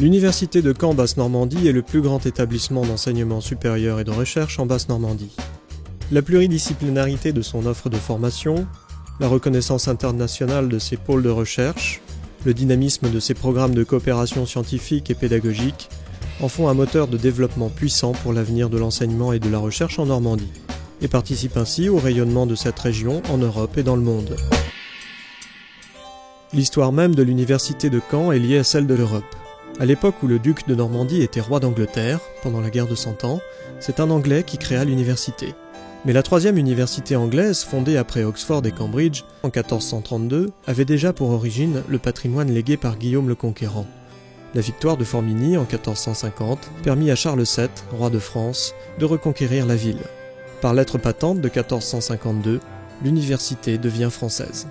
L'Université de Caen Basse-Normandie est le plus grand établissement d'enseignement supérieur et de recherche en Basse-Normandie. La pluridisciplinarité de son offre de formation, la reconnaissance internationale de ses pôles de recherche, le dynamisme de ses programmes de coopération scientifique et pédagogique en font un moteur de développement puissant pour l'avenir de l'enseignement et de la recherche en Normandie, et participent ainsi au rayonnement de cette région en Europe et dans le monde. L'histoire même de l'Université de Caen est liée à celle de l'Europe. À l'époque où le duc de Normandie était roi d'Angleterre, pendant la guerre de 100 ans, c'est un Anglais qui créa l'université. Mais la troisième université anglaise, fondée après Oxford et Cambridge en 1432, avait déjà pour origine le patrimoine légué par Guillaume le Conquérant. La victoire de Formigny en 1450 permit à Charles VII, roi de France, de reconquérir la ville. Par lettre patente de 1452, l'université devient française.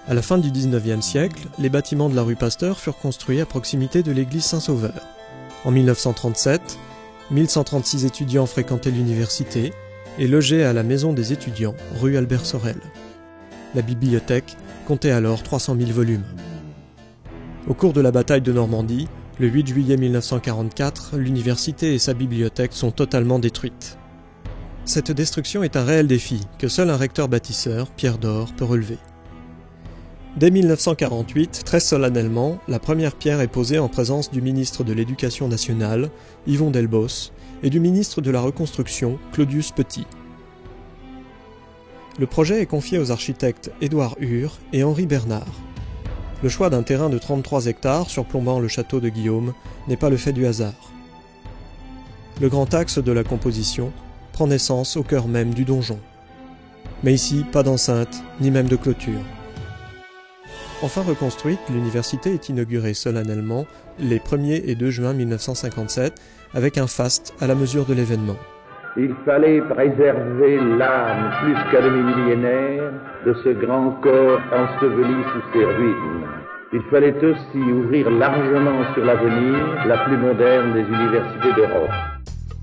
À la fin du XIXe siècle, les bâtiments de la rue Pasteur furent construits à proximité de l'église Saint-Sauveur. En 1937, 1136 étudiants fréquentaient l'université et logeaient à la maison des étudiants, rue Albert Sorel. La bibliothèque comptait alors 300 000 volumes. Au cours de la bataille de Normandie, le 8 juillet 1944, l'université et sa bibliothèque sont totalement détruites. Cette destruction est un réel défi que seul un recteur bâtisseur, Pierre Dore, peut relever. Dès 1948, très solennellement, la première pierre est posée en présence du ministre de l'Éducation nationale, Yvon Delbos, et du ministre de la Reconstruction, Claudius Petit. Le projet est confié aux architectes Édouard Hure et Henri Bernard. Le choix d'un terrain de 33 hectares surplombant le château de Guillaume n'est pas le fait du hasard. Le grand axe de la composition prend naissance au cœur même du donjon. Mais ici, pas d'enceinte, ni même de clôture. Enfin reconstruite, l'université est inaugurée solennellement les 1er et 2 juin 1957 avec un faste à la mesure de l'événement. Il fallait préserver l'âme plus qu'à demi-millénaire de ce grand corps enseveli sous ses ruines. Il fallait aussi ouvrir largement sur l'avenir la plus moderne des universités d'Europe.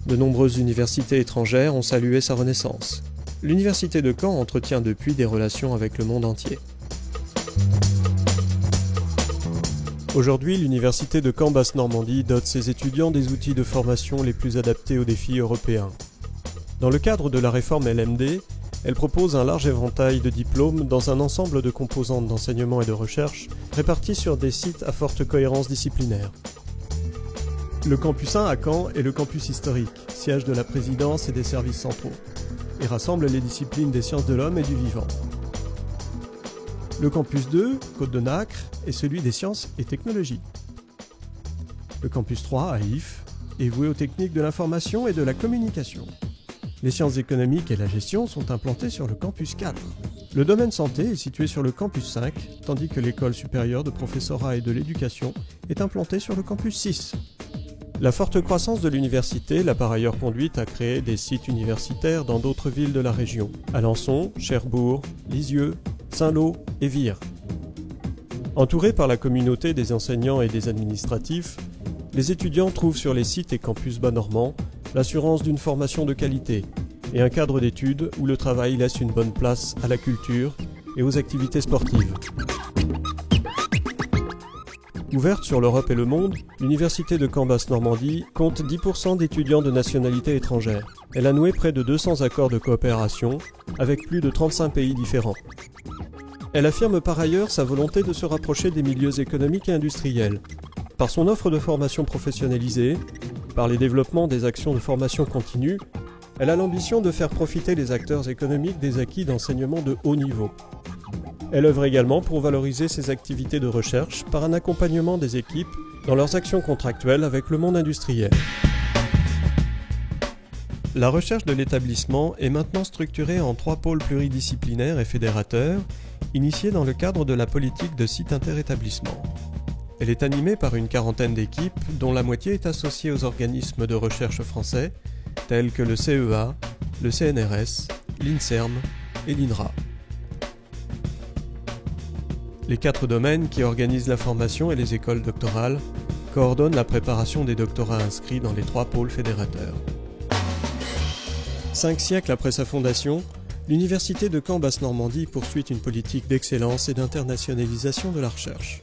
De nombreuses universités étrangères ont salué sa renaissance. L'université de Caen entretient depuis des relations avec le monde entier. Aujourd'hui, l'Université de Caen Basse-Normandie dote ses étudiants des outils de formation les plus adaptés aux défis européens. Dans le cadre de la réforme LMD, elle propose un large éventail de diplômes dans un ensemble de composantes d'enseignement et de recherche répartis sur des sites à forte cohérence disciplinaire. Le campus 1 à Caen est le campus historique, siège de la présidence et des services centraux, et rassemble les disciplines des sciences de l'homme et du vivant. Le campus 2, Côte-de-Nacre, est celui des sciences et technologies. Le campus 3, à Ifs, est voué aux techniques de l'information et de la communication. Les sciences économiques et la gestion sont implantées sur le campus 4. Le domaine santé est situé sur le campus 5, tandis que l'école supérieure de professorat et de l'éducation est implantée sur le campus 6. La forte croissance de l'université l'a par ailleurs conduite à créer des sites universitaires dans d'autres villes de la région, Alençon, Cherbourg, Lisieux, Saint-Lô et Vire. Entourés par la communauté des enseignants et des administratifs, les étudiants trouvent sur les sites et campus bas-normands l'assurance d'une formation de qualité et un cadre d'études où le travail laisse une bonne place à la culture et aux activités sportives. Ouverte sur l'Europe et le monde, l'Université de Caen Basse-Normandie compte 10% d'étudiants de nationalité étrangère. Elle a noué près de 200 accords de coopération avec plus de 35 pays différents. Elle affirme par ailleurs sa volonté de se rapprocher des milieux économiques et industriels, par son offre de formation professionnalisée, par les développements des actions de formation continue. Elle a l'ambition de faire profiter les acteurs économiques des acquis d'enseignement de haut niveau. Elle œuvre également pour valoriser ses activités de recherche par un accompagnement des équipes dans leurs actions contractuelles avec le monde industriel. La recherche de l'établissement est maintenant structurée en 3 pôles pluridisciplinaires et fédérateurs, initiés dans le cadre de la politique de site interétablissement. Elle est animée par une quarantaine d'équipes, dont la moitié est associée aux organismes de recherche français, tels que le CEA, le CNRS, l'INSERM et l'INRA. Les 4 domaines qui organisent la formation et les écoles doctorales coordonnent la préparation des doctorats inscrits dans les 3 pôles fédérateurs. 5 siècles après sa fondation, l'Université de Caen Basse-Normandie poursuit une politique d'excellence et d'internationalisation de la recherche.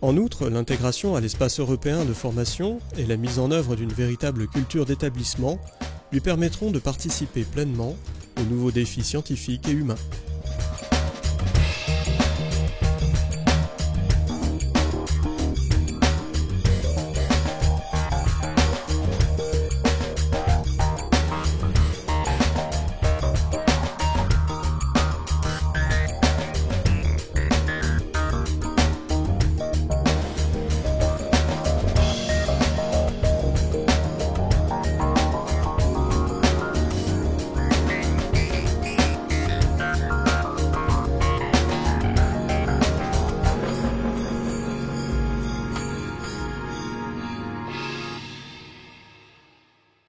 En outre, l'intégration à l'espace européen de formation et la mise en œuvre d'une véritable culture d'établissement lui permettront de participer pleinement aux nouveaux défis scientifiques et humains.